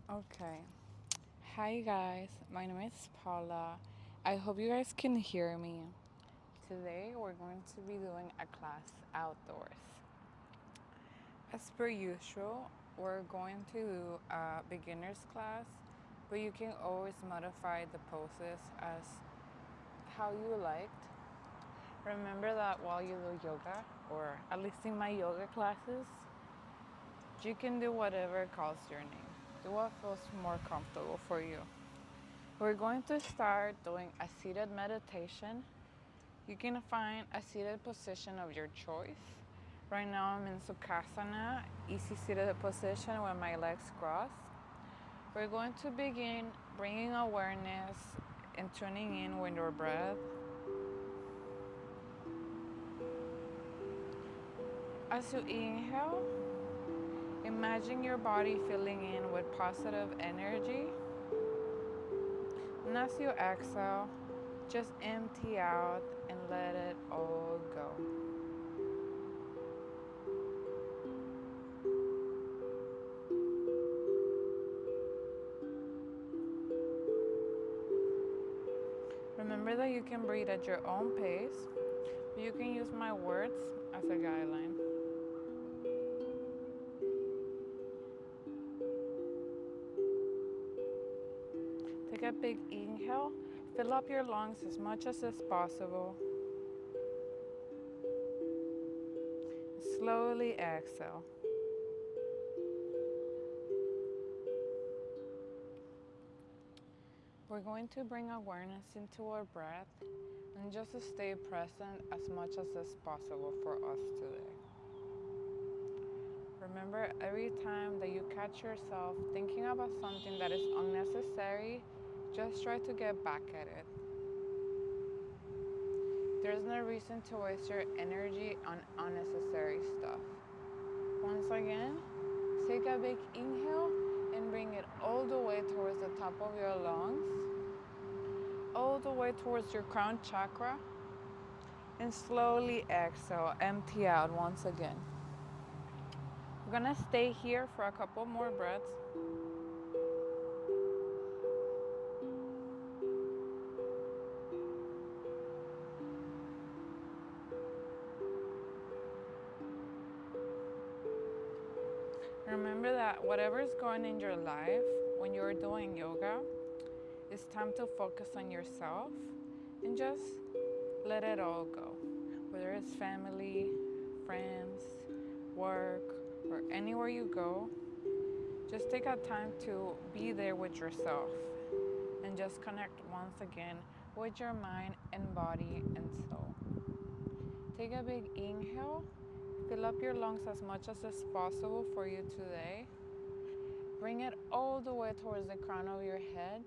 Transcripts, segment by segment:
Okay. Hi guys, my name is Paula. I hope you guys can hear me. Today we're going to be doing a class outdoors. As per usual, we're going to do a beginner's class, but you can always modify the poses as how you liked. Remember that while you do yoga, or at least in my yoga classes, you can do whatever calls your name. Do what feels more comfortable for you. We're going to start doing a seated meditation. You can find a seated position of your choice. Right now I'm in Sukhasana, easy seated position with my legs crossed. We're going to begin bringing awareness and tuning in with your breath. As you inhale, imagine your body filling in with positive energy. And as you exhale, just empty out and let it all go. Remember that you can breathe at your own pace, but you can use my words as a guideline. Take a big inhale, fill up your lungs as much as is possible. Slowly exhale. We're going to bring awareness into our breath and just to stay present as much as is possible for us today. Remember, every time that you catch yourself thinking about something that is unnecessary, just try to get back at it. There's no reason to waste your energy on unnecessary stuff. Once again, take a big inhale and bring it all the way towards the top of your lungs, all the way towards your crown chakra, and slowly exhale, empty out once again. We're gonna stay here for a couple more breaths. Remember that whatever is going in your life when you're doing yoga, it's time to focus on yourself and just let it all go. Whether it's family, friends, work, or anywhere you go, just take a time to be there with yourself and just connect once again with your mind and body and soul. Take a big inhale, fill up your lungs as much as is possible for you today. Bring it all the way towards the crown of your head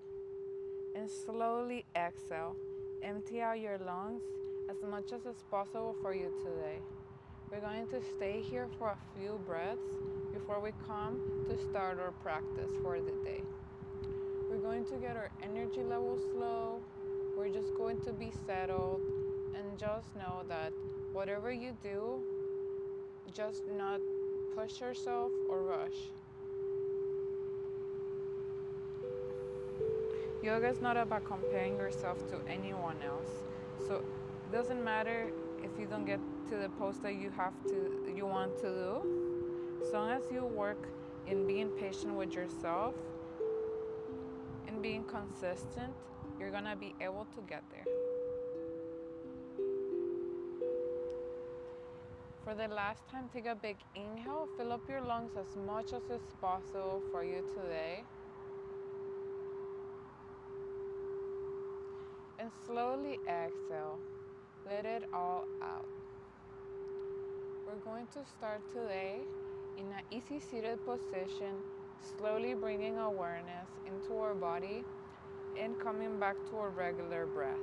and slowly exhale. Empty out your lungs as much as is possible for you today. We're going to stay here for a few breaths before we come to start our practice for the day. We're going to get our energy levels low. We're just going to be settled and just know that whatever you do, just not push yourself or rush. Yoga is not about comparing yourself to anyone else. So it doesn't matter if you don't get to the pose that you want to do. As long as you work in being patient with yourself and being consistent, you're gonna be able to get there. For the last time, take a big inhale, fill up your lungs as much as is possible for you today. And slowly exhale, let it all out. We're going to start today in an easy seated position, slowly bringing awareness into our body and coming back to our regular breath.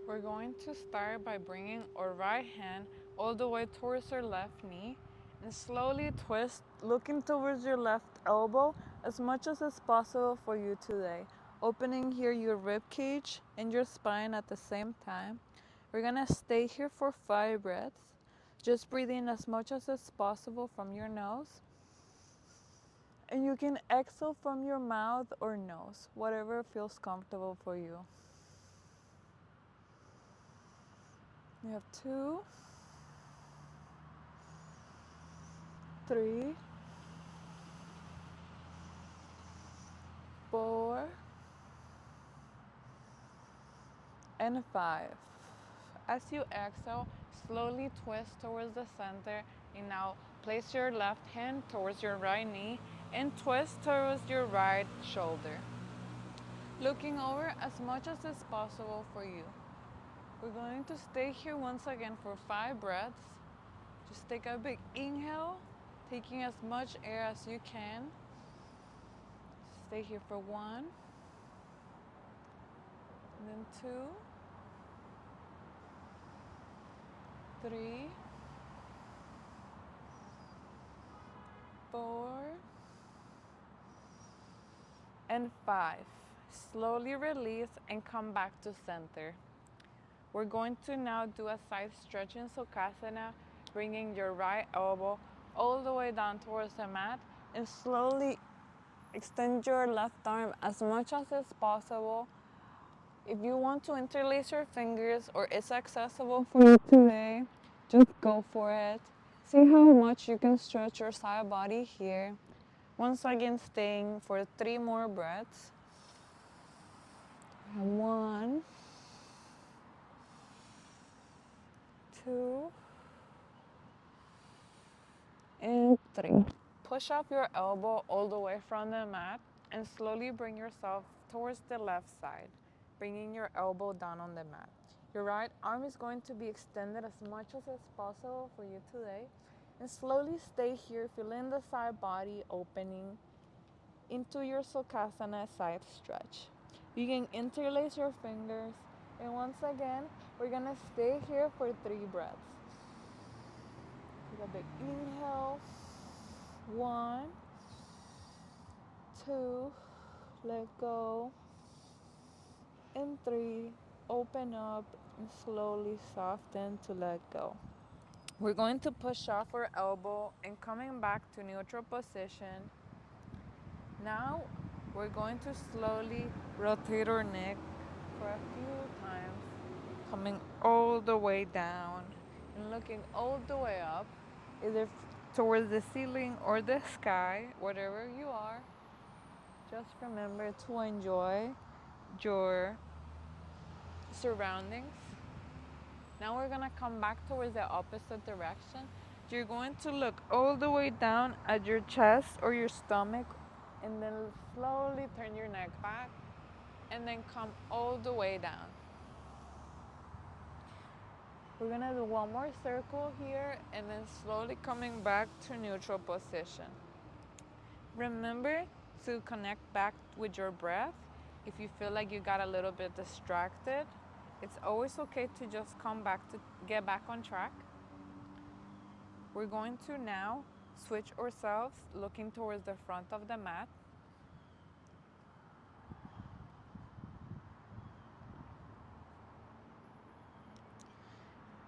We're going to start by bringing our right hand all the way towards our left knee and slowly twist, looking towards your left elbow, as much as is possible for you today. Opening here your rib cage and your spine at the same time. We're gonna stay here for 5 breaths. Just breathe in as much as is possible from your nose. And you can exhale from your mouth or nose, whatever feels comfortable for you. You have 2, 3, 4, and 5. As you exhale, slowly twist towards the center, and now place your left hand towards your right knee and twist towards your right shoulder. Looking over as much as is possible for you. We're going to stay here once again for 5 breaths. Just take a big inhale, taking as much air as you can. Stay here for 1, and then 2, 3, 4, and 5. Slowly release and come back to center. We're going to now do a side stretch in Sukhasana, bringing your right elbow all the way down towards the mat, and slowly extend your left arm as much as is possible. If you want to interlace your fingers or it's accessible for you today, just go for it. See how much you can stretch your side body here. Once again, staying for 3 more breaths. 1, 2, and 3. Push up your elbow all the way from the mat and slowly bring yourself towards the left side, bringing your elbow down on the mat. Your right arm is going to be extended as much as is possible for you today, and slowly stay here, feeling the side body opening into your Sukhasana side stretch. You can interlace your fingers, and once again, we're gonna stay here for 3 breaths. Take a big inhale. 1, 2, let go, and 3, open up and slowly soften to let go. We're going to push off our elbow and coming back to neutral position. Now we're going to slowly rotate our neck for a few times, coming all the way down and looking all the way up, either towards the ceiling or the sky, wherever you are. Just remember to enjoy your surroundings. Now we're gonna come back towards the opposite direction. You're going to look all the way down at your chest or your stomach, and then slowly turn your neck back and then come all the way down. We're gonna do 1 more circle here and then slowly coming back to neutral position. Remember to connect back with your breath. If you feel like you got a little bit distracted, it's always okay to just get back on track. We're going to now switch ourselves, looking towards the front of the mat.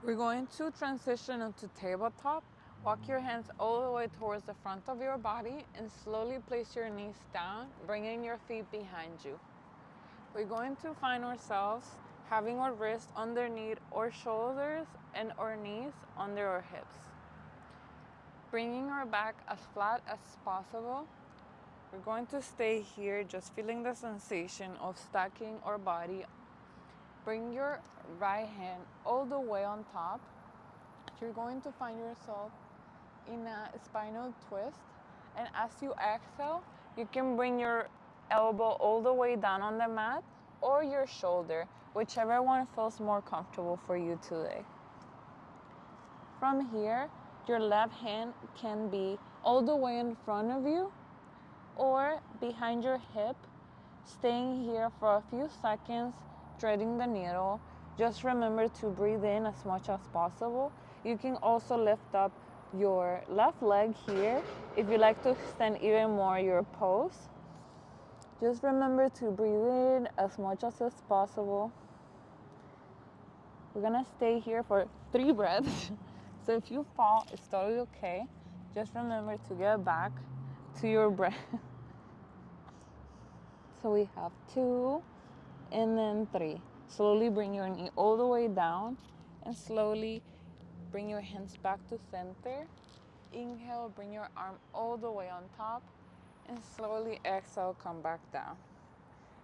We're going to transition into tabletop. Walk your hands all the way towards the front of your body and slowly place your knees down, bringing your feet behind you. We're going to find ourselves having our wrists underneath our shoulders and our knees under our hips. Bringing our back as flat as possible. We're going to stay here, just feeling the sensation of stacking our body. Bring your right hand all the way on top. You're going to find yourself in a spinal twist. And as you exhale, you can bring your elbow all the way down on the mat or your shoulder, whichever one feels more comfortable for you today. From here, your left hand can be all the way in front of you or behind your hip, staying here for a few seconds, threading the needle. Just remember to breathe in as much as possible. You can also lift up your left leg here. If you like to extend even more your pose, just remember to breathe in as much as possible. We're gonna stay here for 3 breaths. So if you fall, it's totally okay. Just remember to get back to your breath. So we have 2 and then 3. Slowly bring your knee all the way down and slowly bring your hands back to center. Inhale, bring your arm all the way on top and slowly exhale, come back down.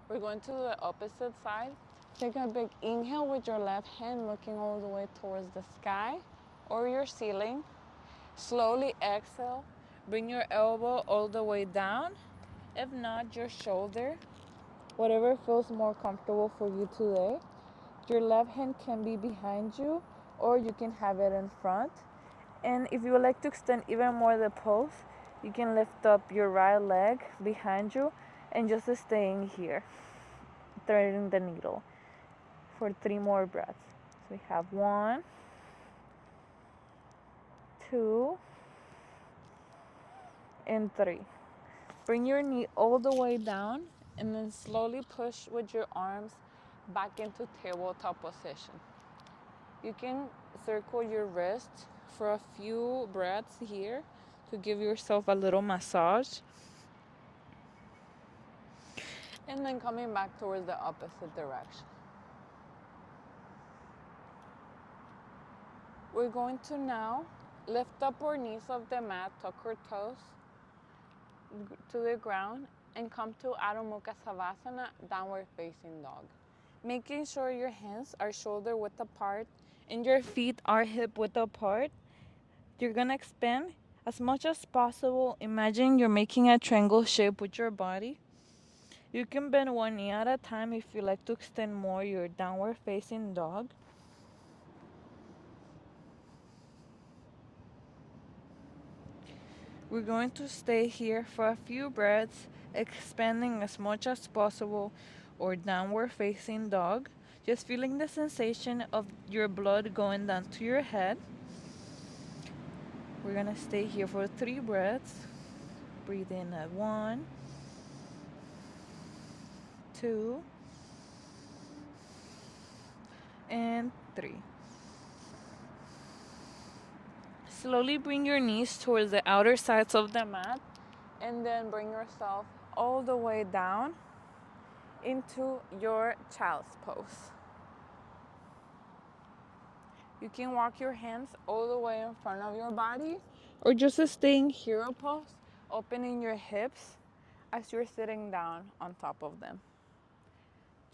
We're going to the opposite side. Take a big inhale with your left hand looking all the way towards the sky or your ceiling. Slowly exhale, bring your elbow all the way down. If not, your shoulder, whatever feels more comfortable for you today. Your left hand can be behind you or you can have it in front. And if you would like to extend even more the pose, you can lift up your right leg behind you and just staying here, threading the needle for 3 more breaths. So we have 1, 2, and 3. Bring your knee all the way down and then slowly push with your arms back into tabletop position. You can circle your wrist for a few breaths here to give yourself a little massage. And then coming back towards the opposite direction. We're going to now lift up our knees off the mat, tuck our toes to the ground, and come to Adho Mukha Savasana, downward facing dog. Making sure your hands are shoulder width apart and your feet are hip width apart. You're gonna expand as much as possible. Imagine you're making a triangle shape with your body. You can bend one knee at a time if you like to extend more your downward facing dog. We're going to stay here for a few breaths, expanding as much as possible or downward facing dog. Just feeling the sensation of your blood going down to your head. We're gonna stay here for 3 breaths. Breathe in at 1, 2, and 3. Slowly bring your knees towards the outer sides of the mat and then bring yourself all the way down into your child's pose. You can walk your hands all the way in front of your body or just stay in hero pose, opening your hips as you're sitting down on top of them.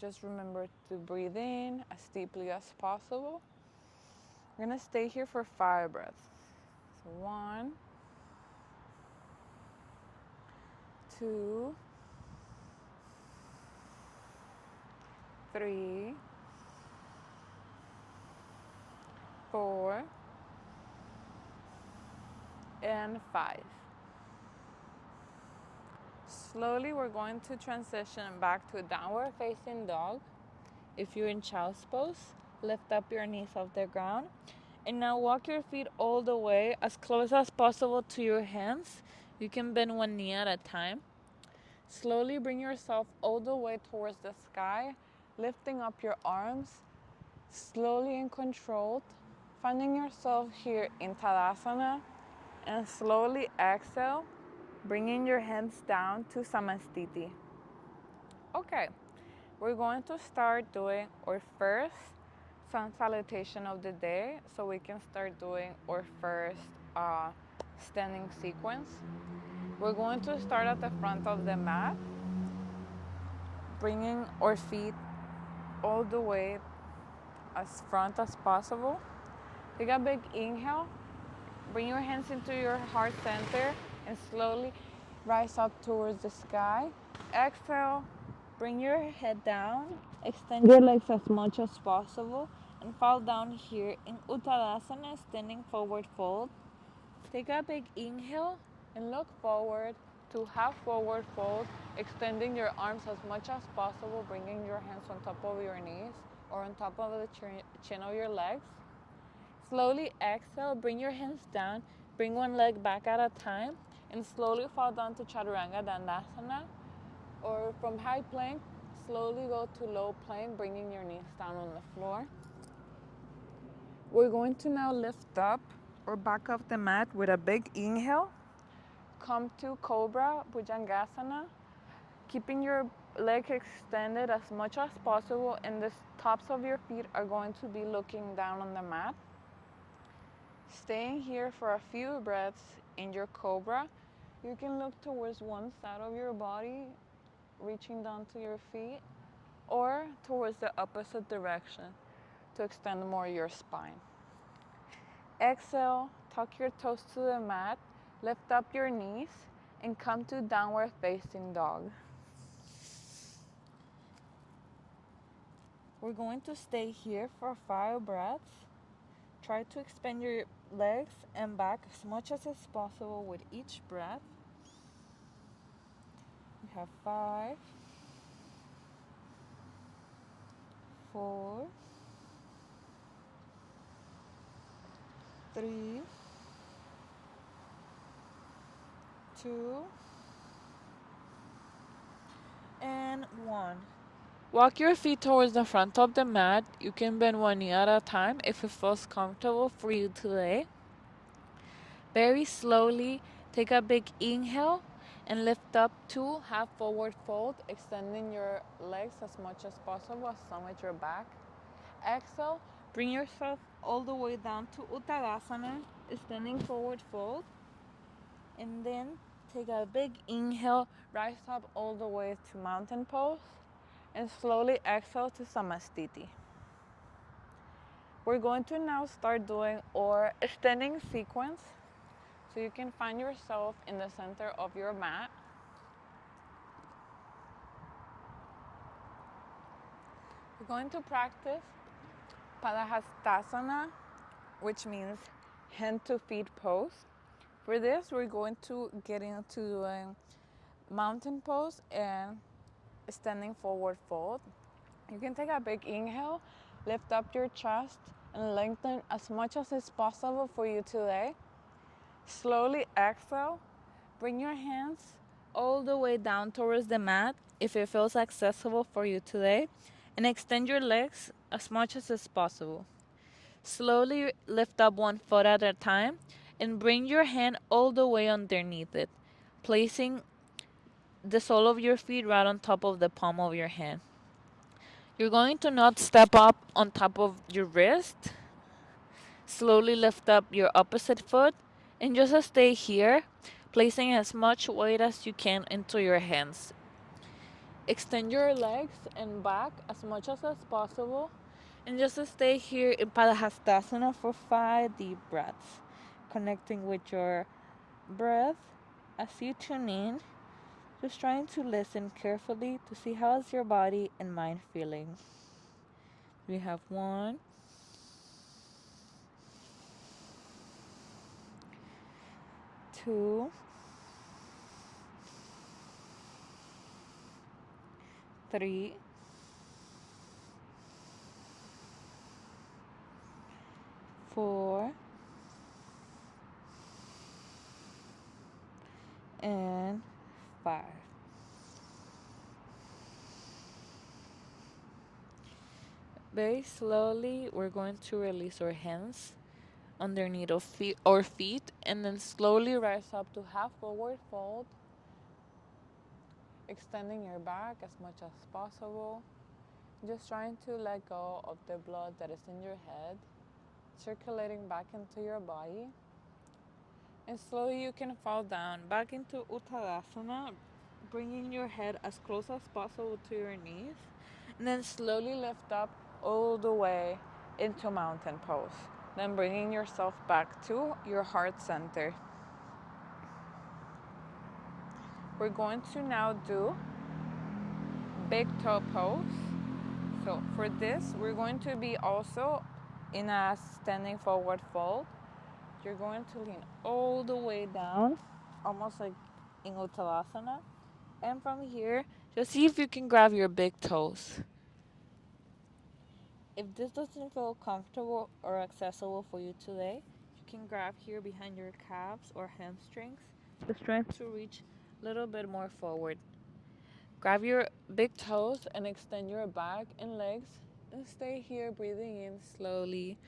Just remember to breathe in as deeply as possible. We're gonna stay here for 5 breaths. So 1, 2, 3, 4, and 5. Slowly, we're going to transition back to downward facing dog. If you're in child's pose, lift up your knees off the ground. And now walk your feet all the way as close as possible to your hands. You can bend one knee at a time. Slowly bring yourself all the way towards the sky, lifting up your arms, slowly and controlled, finding yourself here in Tadasana, and slowly exhale, bringing your hands down to Samastiti. Okay, we're going to start doing our first sun salutation of the day, so we can start doing our first standing sequence. We're going to start at the front of the mat, bringing our feet all the way as front as possible. Take a big inhale, bring your hands into your heart center and slowly rise up towards the sky. Exhale, bring your head down, extend your legs as much as possible and fall down here in Uttanasana, standing forward fold. Take a big inhale and look forward to half forward fold, extending your arms as much as possible, bringing your hands on top of your knees or on top of the chin of your legs. Slowly exhale, bring your hands down, Bring one leg back at a time and slowly fall down to Chaturanga Dandasana. Or from high plank, slowly go to low plank, bringing your knees down on the floor. We're going to now lift up or back off the mat with a big inhale. Come to Cobra Bhujangasana, keeping your leg extended as much as possible, and the tops of your feet are going to be looking down on the mat. Staying here for a few breaths in your Cobra. You can look towards one side of your body, reaching down to your feet, or towards the opposite direction to extend more your spine. Exhale, tuck your toes to the mat, lift up your knees, and come to downward facing dog. We're going to stay here for 5 breaths. Try to expand your legs and back as much as is possible with each breath. We have 5, 4, 3, 2, and 1. Walk your feet towards the front of the mat. You can bend one knee at a time if it feels comfortable for you today. Very slowly, take a big inhale and lift up to half forward fold, extending your legs as much as possible, as long as your back. Exhale, bring yourself all the way down to Uttanasana, extending forward fold. And then take a big inhale, rise up all the way to mountain pose, and slowly exhale to Samastiti. We're going to now start doing our extending sequence. So you can find yourself in the center of your mat. We're going to practice Padahastasana, which means hand to feet pose. For this, we're going to get into doing mountain pose and standing forward fold. You can take a big inhale, lift up your chest, and lengthen as much as is possible for you today. Slowly exhale, bring your hands all the way down towards the mat if it feels accessible for you today, and extend your legs as much as is possible. Slowly lift up one foot at a time and bring your hand all the way underneath it, placing the sole of your feet right on top of the palm of your hand. You're going to not step up on top of your wrist. Slowly lift up your opposite foot and just stay here, placing as much weight as you can into your hands. Extend your legs and back as much as possible, and just stay here in Padahastasana for 5 deep breaths, connecting with your breath as you tune in, just trying to listen carefully to see how is your body and mind feeling. We have 1, 2, 3, 4, and 5. Very slowly, we're going to release our hands underneath our feet, and then slowly rise up to half forward fold, extending your back as much as possible. Just trying to let go of the blood that is in your head, circulating back into your body. And slowly you can fall down back into Uttanasana, bringing your head as close as possible to your knees. And then slowly lift up all the way into mountain pose. Then bringing yourself back to your heart center. We're going to now do big toe pose. So for this, we're going to be also in a standing forward fold. You're going to lean all the way down, almost like in Uttanasana. And from here, just see if you can grab your big toes. If this doesn't feel comfortable or accessible for you today, you can grab here behind your calves or hamstrings. The strength to reach a little bit more forward. Grab your big toes and extend your back and legs and stay here breathing in slowly.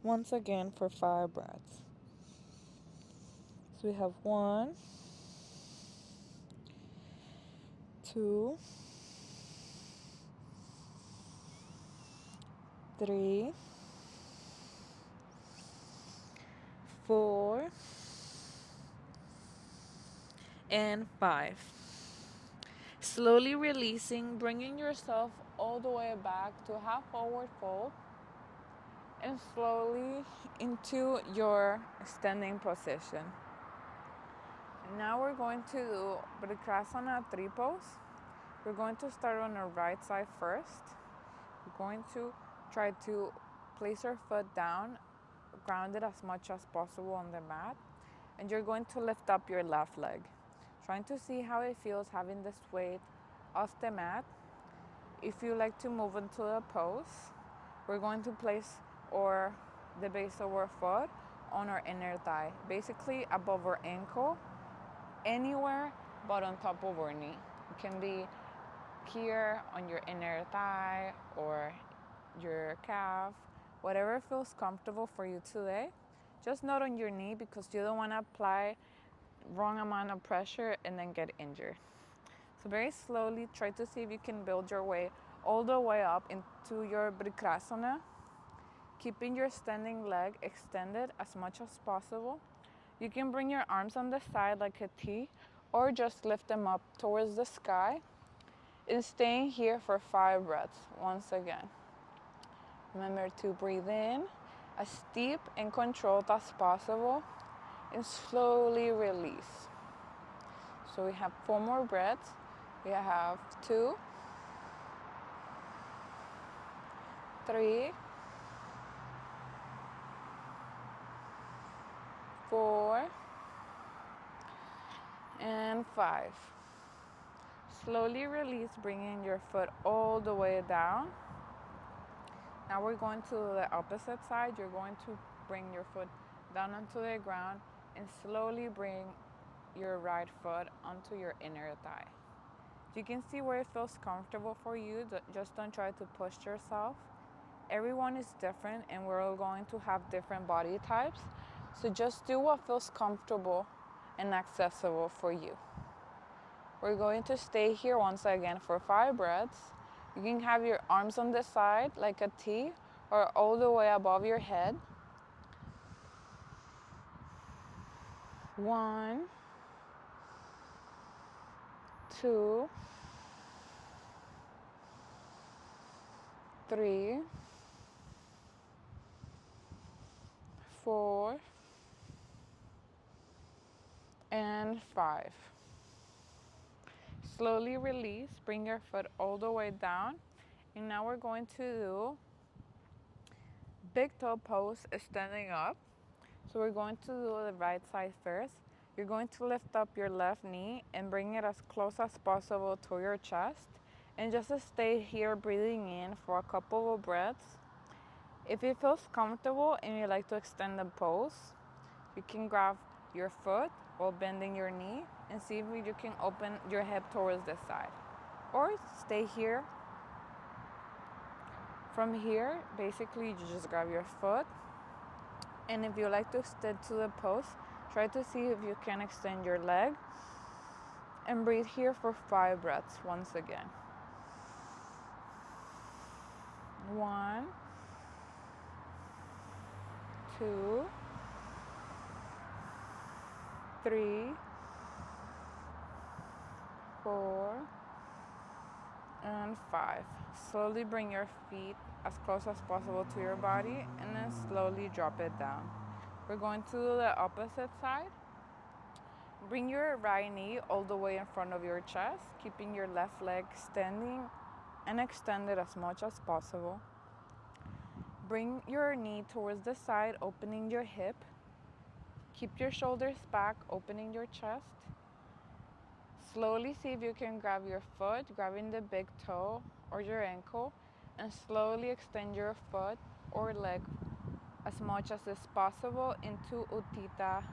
Once again for 5 breaths. So we have 1, 2, 3, 4, and 5. Slowly releasing, bringing yourself all the way back to half forward fold and slowly into your standing position. Now we're going to do Brikrasana 3 pose. We're going to start on our right side first. We're going to try to place your foot down, grounded as much as possible on the mat, and you're going to lift up your left leg, trying to see how it feels having this weight off the mat. If you like to move into a pose, we're going to place the base of our foot on our inner thigh, basically above our ankle, anywhere but on top of our knee. It can be here on your inner thigh or your calf, whatever feels comfortable for you today. Just not on your knee because you don't want to apply wrong amount of pressure and then get injured. So very slowly try to see if you can build your way all the way up into your Brikrasana, keeping your standing leg extended as much as possible. You can bring your arms on the side like a T or just lift them up towards the sky and staying here for 5 breaths once again. Remember to breathe in as deep and controlled as possible and slowly release. So we have 4 more breaths. We have 2, 3, 4, and 5. Slowly release, bringing your foot all the way down. Now we're going to the opposite side. You're going to bring your foot down onto the ground and slowly bring your right foot onto your inner thigh. You can see where it feels comfortable for you. Just don't try to push yourself. Everyone is different and we're all going to have different body types. So just do what feels comfortable and accessible for you. We're going to stay here once again for 5 breaths. You can have your arms on the side like a T or all the way above your head. 1, 2, 3, 4, and 5. Slowly release, bring your foot all the way down. And now we're going to do big toe pose standing up. So we're going to do the right side first. You're going to lift up your left knee and bring it as close as possible to your chest. And just stay here breathing in for a couple of breaths. If it feels comfortable and you like to extend the pose, you can grab your foot while bending your knee and see if you can open your hip towards the side. Or stay here. From here, basically you just grab your foot. And if you like to stick to the pose, try to see if you can extend your leg. And breathe here for 5 breaths once again. 1, 2, 3, 4, and 5. Slowly bring your feet as close as possible to your body and then slowly drop it down. We're going to do the opposite side. Bring your right knee all the way in front of your chest, keeping your left leg standing and extended as much as possible. Bring your knee towards the side, opening your hip. Keep your shoulders back, opening your chest. Slowly see if you can grab your foot, grabbing the big toe or your ankle, and slowly extend your foot or leg as much as is possible into Uttita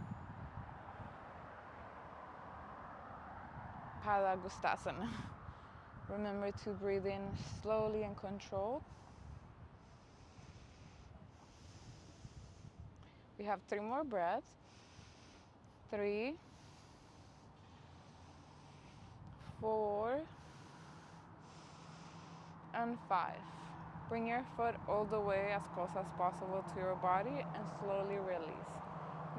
Padagustasana. Remember to breathe in slowly and controlled. We have 3 more breaths. 3, 4, and 5. Bring your foot all the way as close as possible to your body and slowly release.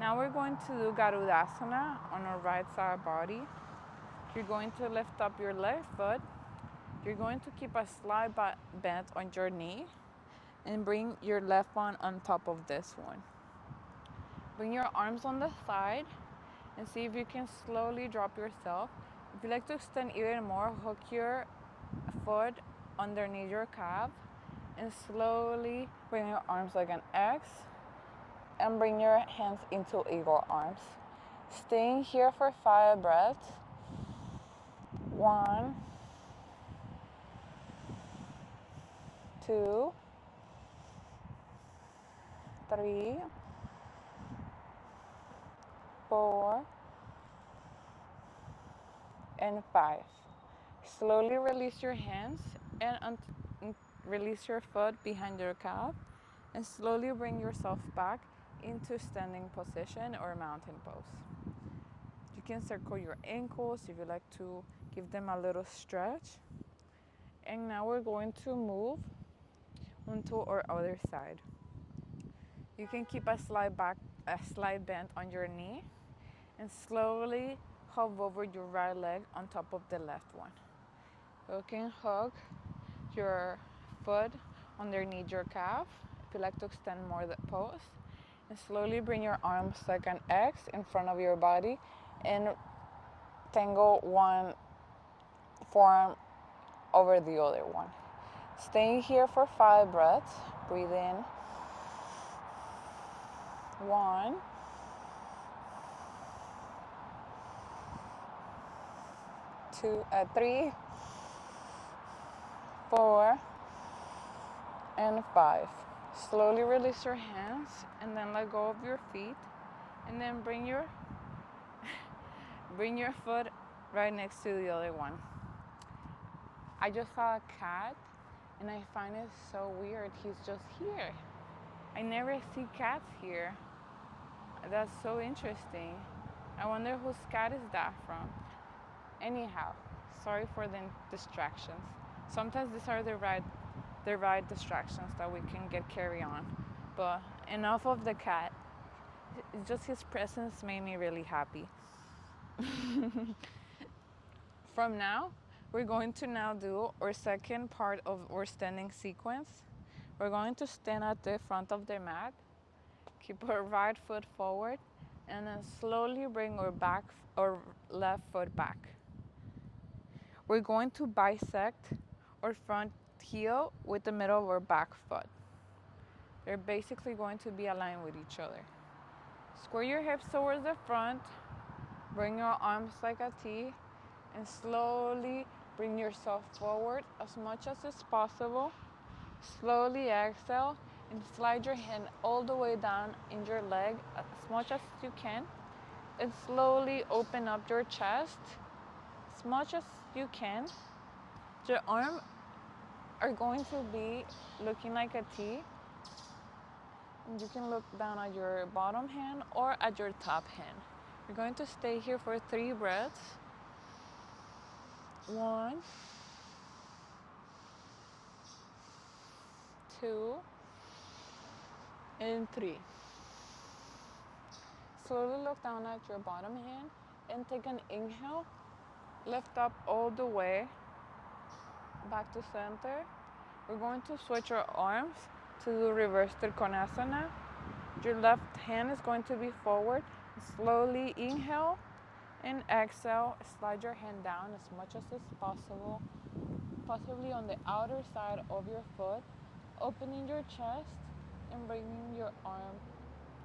Now we're going to do Garudasana on our right side body. You're going to lift up your left foot. You're going to keep a slight bend on your knee and bring your left one on top of this one. Bring your arms on the side and see if you can slowly drop yourself. If you like to extend even more, hook your foot underneath your calf and slowly bring your arms like an X and bring your hands into eagle arms. Staying here for 5 breaths. 1, 2, 3, 4, and 5. Slowly release your hands and release your foot behind your calf and slowly bring yourself back into standing position or mountain pose. You can circle your ankles if you like to give them a little stretch. And now we're going to move onto our other side. You can keep a slight bend on your knee and slowly hover over your right leg on top of the left one. You can hug your foot underneath your calf if you like to extend more the pose. And slowly bring your arms like an X in front of your body and tangle one forearm over the other one. Staying here for 5 breaths. Breathe in. 1, 3, 4, and 5. Slowly release your hands and then let go of your feet and then bring your foot right next to the other one. I just saw a cat and I find it so weird. He's just here. I never see cats here. That's so interesting. I wonder whose cat is that from. Anyhow, sorry for the distractions. Sometimes these are the right distractions that we can get carry on. But enough of the cat. It's just his presence made me really happy. From now, we're going to now do our second part of our standing sequence. We're going to stand at the front of the mat, keep our right foot forward, and then slowly bring our left foot back. We're going to bisect our front heel with the middle of our back foot. They're basically going to be aligned with each other. Square your hips towards the front, bring your arms like a T, and slowly bring yourself forward as much as is possible. Slowly exhale and slide your hand all the way down in your leg as much as you can. And slowly open up your chest as much as you can. Your arms are going to be looking like a T. And you can look down at your bottom hand or at your top hand. You're going to stay here for 3 breaths. 1, 2, and 3. Slowly look down at your bottom hand and take an inhale. Lift up all the way back to center. We're going to switch our arms to do reverse Trikonasana. Your left hand is going to be forward. Slowly inhale and exhale. Slide your hand down as much as is possible, possibly on the outer side of your foot, opening your chest and bringing your arm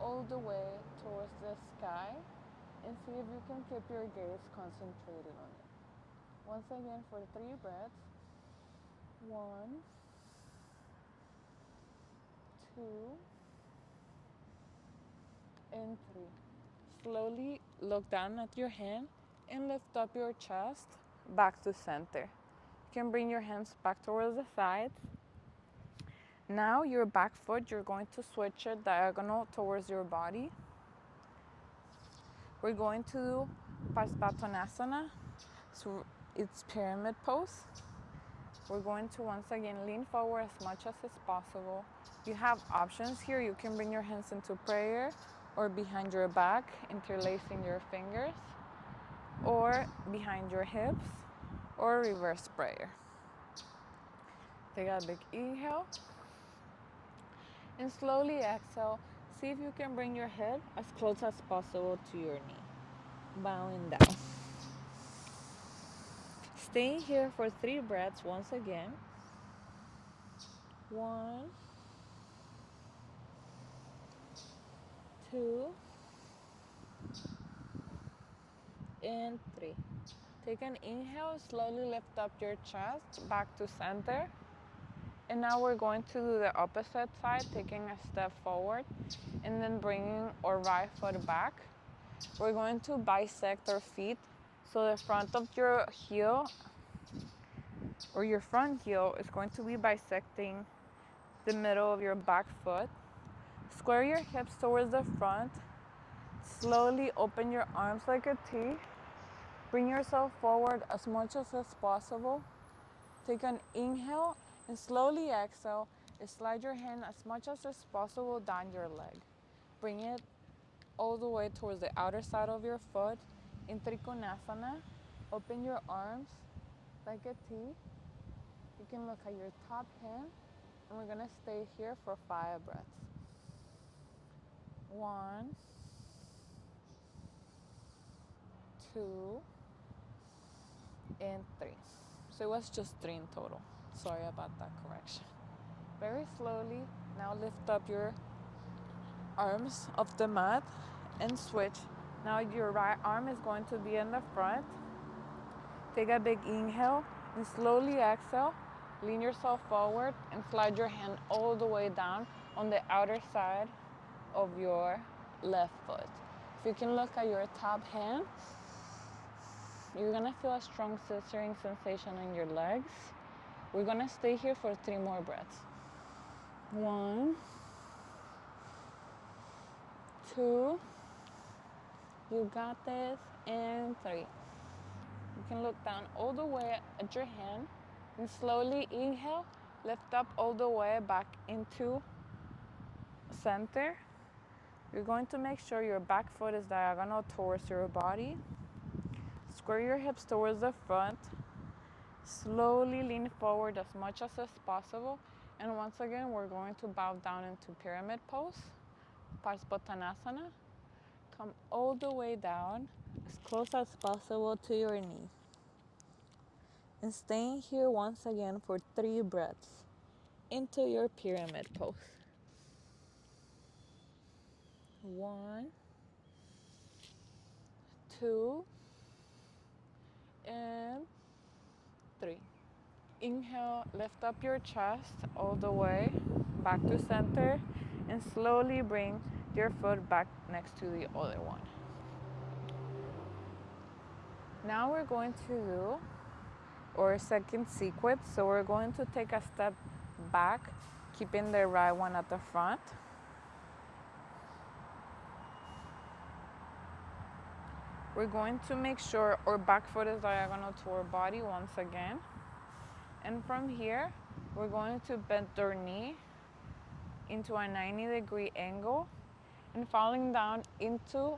all the way towards the sky, and see if you can keep your gaze concentrated on it. Once again for 3 breaths. 1, 2, and 3. Slowly look down at your hand and lift up your chest back to center. You can bring your hands back towards the sides. Now your back foot, you're going to switch it diagonal towards your body. We're going to do Parsvatanasana, so it's pyramid pose. We're going to once again lean forward as much as is possible. You have options here. You can bring your hands into prayer or behind your back, interlacing your fingers, or behind your hips, or reverse prayer. Take a big inhale and slowly exhale. See if you can bring your head as close as possible to your knee, bowing down. Staying here for 3 breaths once again. 1, 2, and 3. Take an inhale, slowly lift up your chest back to center. And now we're going to do the opposite side, taking a step forward and then bringing our right foot back. We're going to bisect our feet. So the front of your heel or your front heel is going to be bisecting the middle of your back foot. Square your hips towards the front. Slowly open your arms like a T. Bring yourself forward as much as possible. Take an inhale and slowly exhale and slide your hand as much as possible down your leg. Bring it all the way towards the outer side of your foot. In Trikonasana, open your arms like a T. You can look at your top hand, and we're gonna stay here for 5 breaths. 1, 2, and 3. So it was just 3 in total. Sorry about that correction. Very slowly, now lift up your arms off the mat and switch. Now your right arm is going to be in the front. Take a big inhale and slowly exhale. Lean yourself forward and slide your hand all the way down on the outer side of your left foot. If you can look at your top hand, you're gonna feel a strong scissoring sensation in your legs. We're gonna stay here for 3 more breaths. 1, 2, you got this, and 3. You can look down all the way at your hand and slowly inhale, lift up all the way back into center. You're going to make sure your back foot is diagonal towards your body. Square your hips towards the front. Slowly lean forward as much as is possible. And once again, we're going to bow down into pyramid pose, Parsvatanasana. Come all the way down, as close as possible to your knee. And staying here once again for 3 breaths into your pyramid pose. 1, 2, and 3. Inhale, lift up your chest all the way back to center and slowly bring your foot back next to the other one. Now we're going to do our second sequence. So we're going to take a step back, keeping the right one at the front. We're going to make sure our back foot is diagonal to our body once again. And from here, we're going to bend our knee into a 90-degree angle and falling down into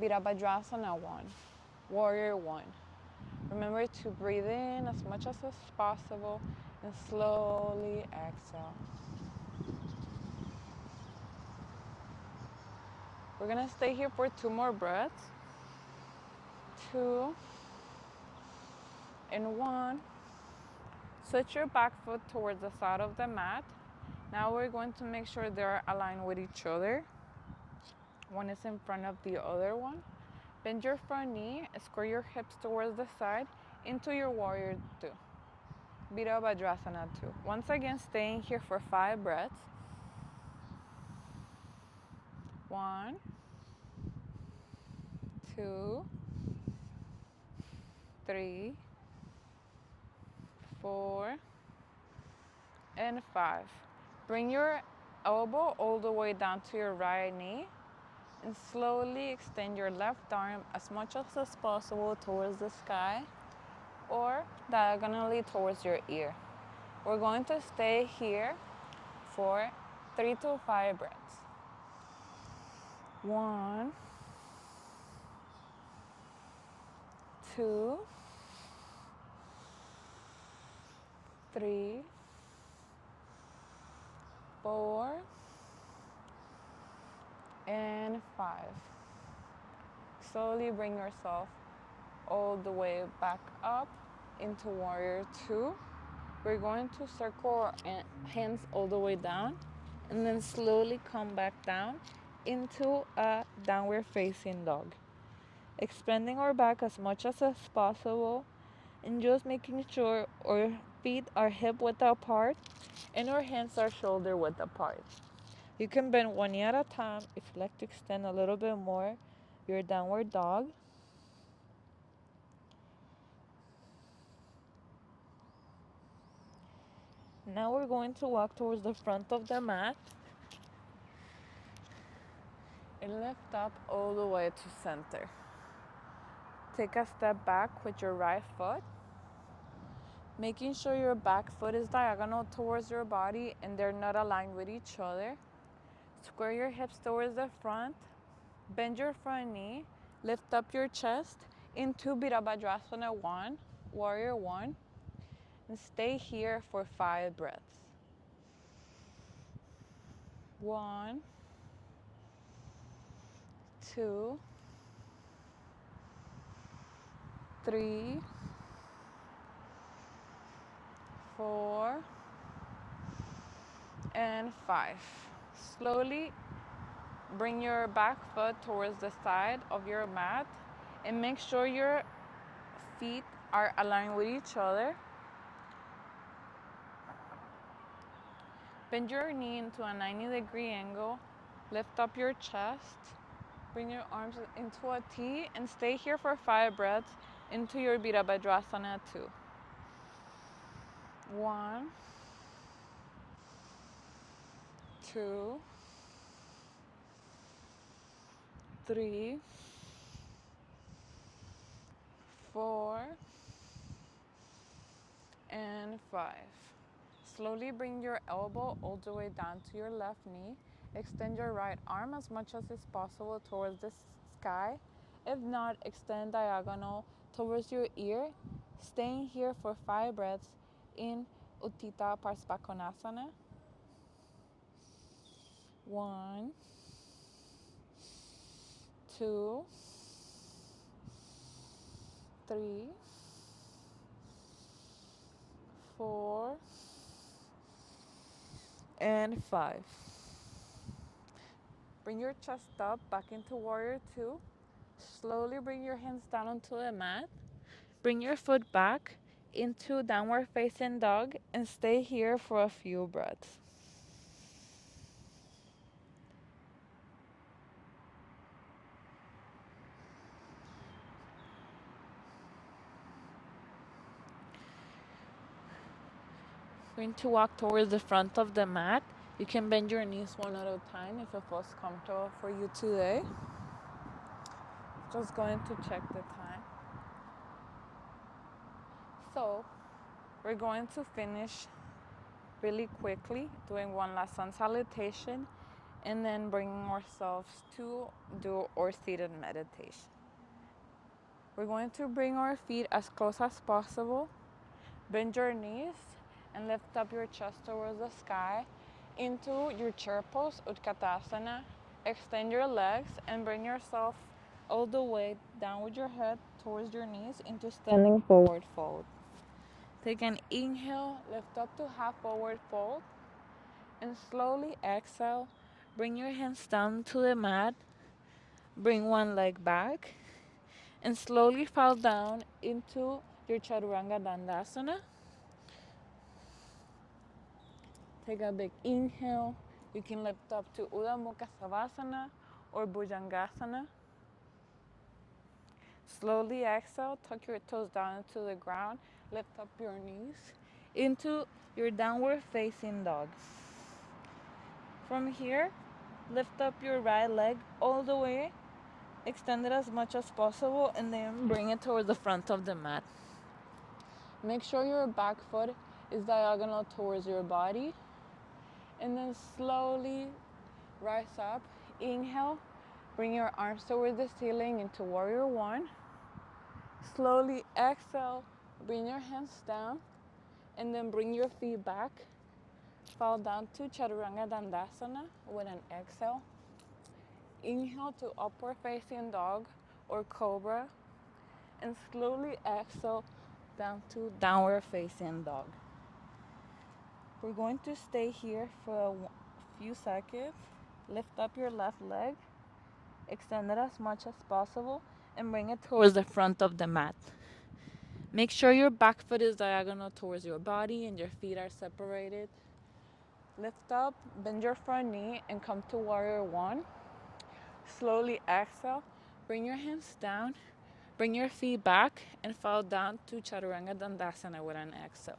Virabhadrasana 1, Warrior 1. Remember to breathe in as much as is possible and slowly exhale. We're gonna stay here for 2 more breaths. 2 and 1. Switch your back foot towards the side of the mat. Now we're going to make sure they're aligned with each other. One is in front of the other one. Bend your front knee, square your hips towards the side into your Warrior 2. Virabhadrasana 2. Once again, staying here for 5 breaths. 1, 2, 3, 4, and 5. Bring your elbow all the way down to your right knee and slowly extend your left arm as much as possible towards the sky or diagonally towards your ear. We're going to stay here for 3 to 5 breaths. 1, 2, 3, 4, and 5. Slowly bring yourself all the way back up into warrior 2. We're going to circle our hands all the way down and then slowly come back down into a downward facing dog. Expanding our back as much as possible and just making sure our feet are hip width apart and our hands are shoulder width apart. You can bend one knee at a time if you like to extend a little bit more your downward dog. Now we're going to walk towards the front of the mat and lift up all the way to center. Take a step back with your right foot, making sure your back foot is diagonal towards your body and they're not aligned with each other. Square your hips towards the front, bend your front knee, lift up your chest into Virabhadrasana 1, Warrior 1, and stay here for 5 breaths. 1, 2, 3, 4, and 5. Slowly bring your back foot towards the side of your mat and make sure your feet are aligned with each other. Bend your knee into a 90-degree angle. Lift up your chest. Bring your arms into a T and stay here for 5 breaths into your Virabhadrasana 2. 1, 2, 3, 4, and 5. Slowly bring your elbow all the way down to your left knee. Extend your right arm as much as is possible towards the sky. If not, extend diagonal towards your ear. Staying here for 5 breaths in Utthita Parsvakonasana. 1, 2, 3, 4, and 5. Bring your chest up back into Warrior 2. Slowly bring your hands down onto the mat. Bring your foot back into downward facing dog and stay here for a few breaths. We're going to walk towards the front of the mat. You can bend your knees one at a time if it feels comfortable for you today. Just going to check the time. So, we're going to finish really quickly doing one last sun salutation and then bringing ourselves to do our seated meditation. We're going to bring our feet as close as possible. Bend your knees and lift up your chest towards the sky into your chair pose, Utkatasana. Extend your legs and bring yourself all the way down with your head towards your knees into standing forward fold. Take an inhale, lift up to half forward fold, and slowly exhale. Bring your hands down to the mat. Bring one leg back and slowly fall down into your Chaturanga Dandasana. Take a big inhale. You can lift up to Urdhva Mukha Savasana or Bhujangasana. Slowly exhale, tuck your toes down into the ground, lift up your knees into your downward facing dog. From here, lift up your right leg all the way, extend it as much as possible, and then bring it towards the front of the mat. Make sure your back foot is diagonal towards your body, and then slowly rise up. Inhale, bring your arms towards the ceiling into warrior one. Slowly exhale, bring your hands down, and then bring your feet back. Fall down to Chaturanga Dandasana with an exhale. Inhale to upward facing dog or cobra, and slowly exhale down to downward facing dog. We're going to stay here for a few seconds. Lift up your left leg, extend it as much as possible, and bring it towards the front of the mat. Make sure your back foot is diagonal towards your body and your feet are separated. Lift up, bend your front knee, and come to warrior one. Slowly exhale, bring your hands down, bring your feet back, and fall down to Chaturanga Dandasana with an exhale.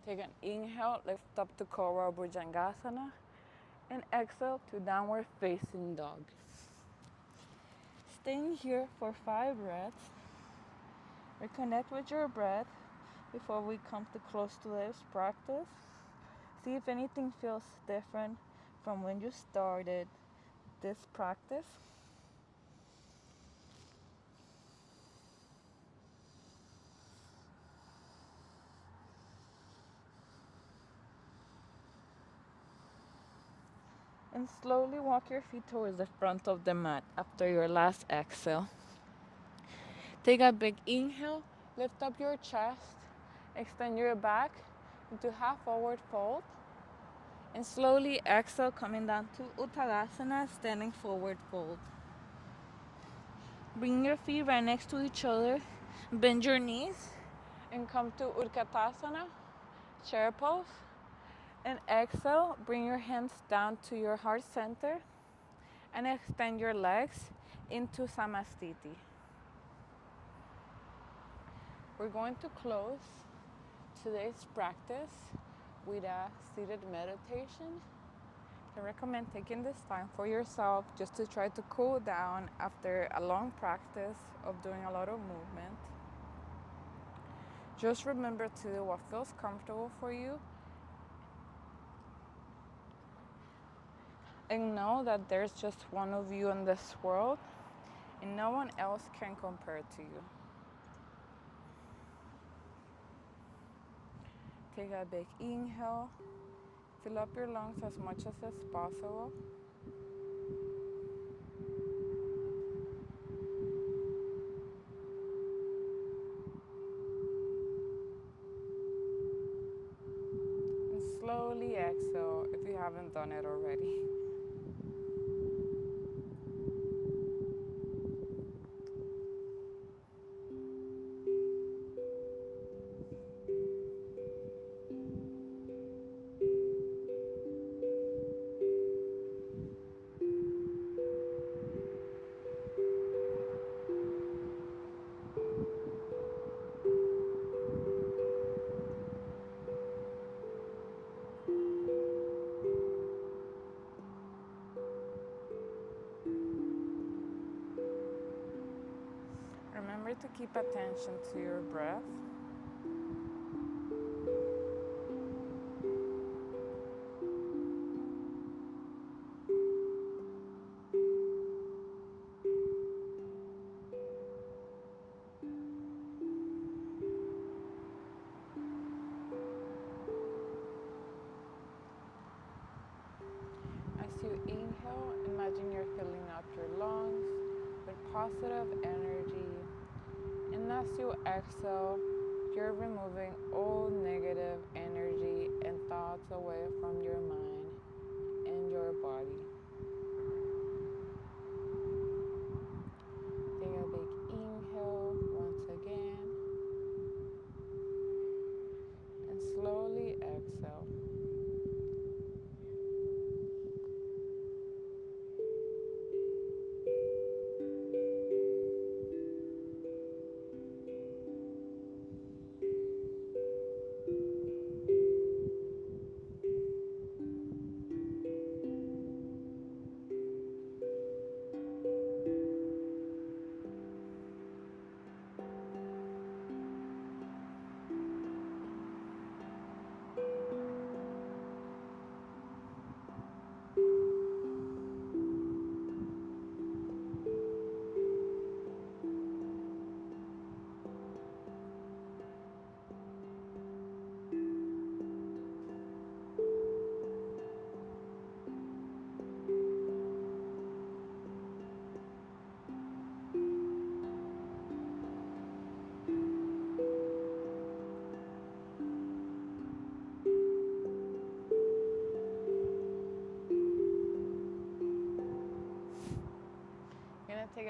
Take an inhale, lift up to Cobra Bhujangasana, and exhale to downward facing dog. Staying here for 5 breaths. Reconnect with your breath before we come to close to this practice. See if anything feels different from when you started this practice. And slowly walk your feet towards the front of the mat after your last exhale. Take a big inhale, lift up your chest, extend your back into half forward fold, and slowly exhale, coming down to Uttanasana, standing forward fold. Bring your feet right next to each other, bend your knees, and come to Utkatasana, chair pose. And exhale, bring your hands down to your heart center and extend your legs into Samastiti. We're going to close today's practice with a seated meditation. I recommend taking this time for yourself just to try to cool down after a long practice of doing a lot of movement. Just remember to do what feels comfortable for you, and know that there's just one of you in this world and no one else can compare to you. Take a big inhale, fill up your lungs as much as is possible. And slowly exhale if you haven't done it already. Remember to keep attention to your breath. As you inhale, imagine you're filling up your lungs with positive energy. And as you exhale, you're removing all negative energy and thoughts away from your mind and your body. Take a big inhale once again. And slowly exhale.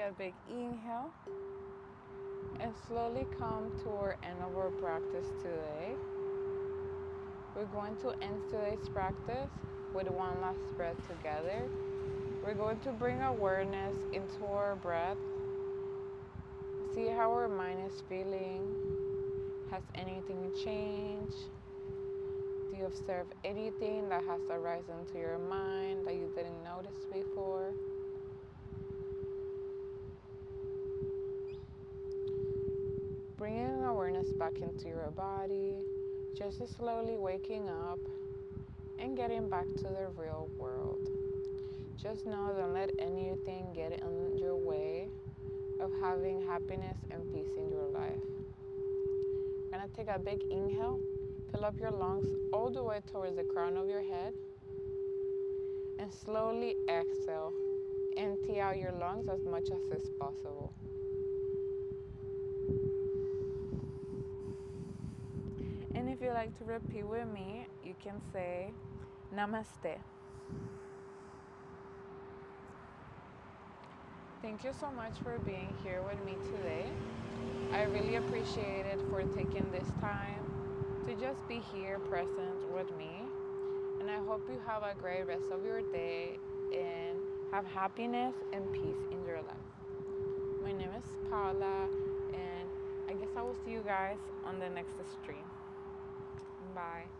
a big inhale and slowly come to our end of our practice today. We're going to end today's practice with one last breath together. We're going to bring awareness into our breath. See how our mind is feeling. Has anything changed? Do you observe anything that has arisen to your mind that you didn't notice before? Bringing awareness back into your body, just slowly waking up and getting back to the real world. Just know, don't let anything get in your way of having happiness and peace in your life. You're gonna take a big inhale, fill up your lungs all the way towards the crown of your head, and slowly exhale. Empty out your lungs as much as is possible. And if you like to repeat with me, you can say Namaste. Thank you so much for being here with me today. I really appreciate it for taking this time to just be here present with me. And I hope you have a great rest of your day and have happiness and peace in your life. My name is Paula, and I guess I will see you guys on the next stream. Bye.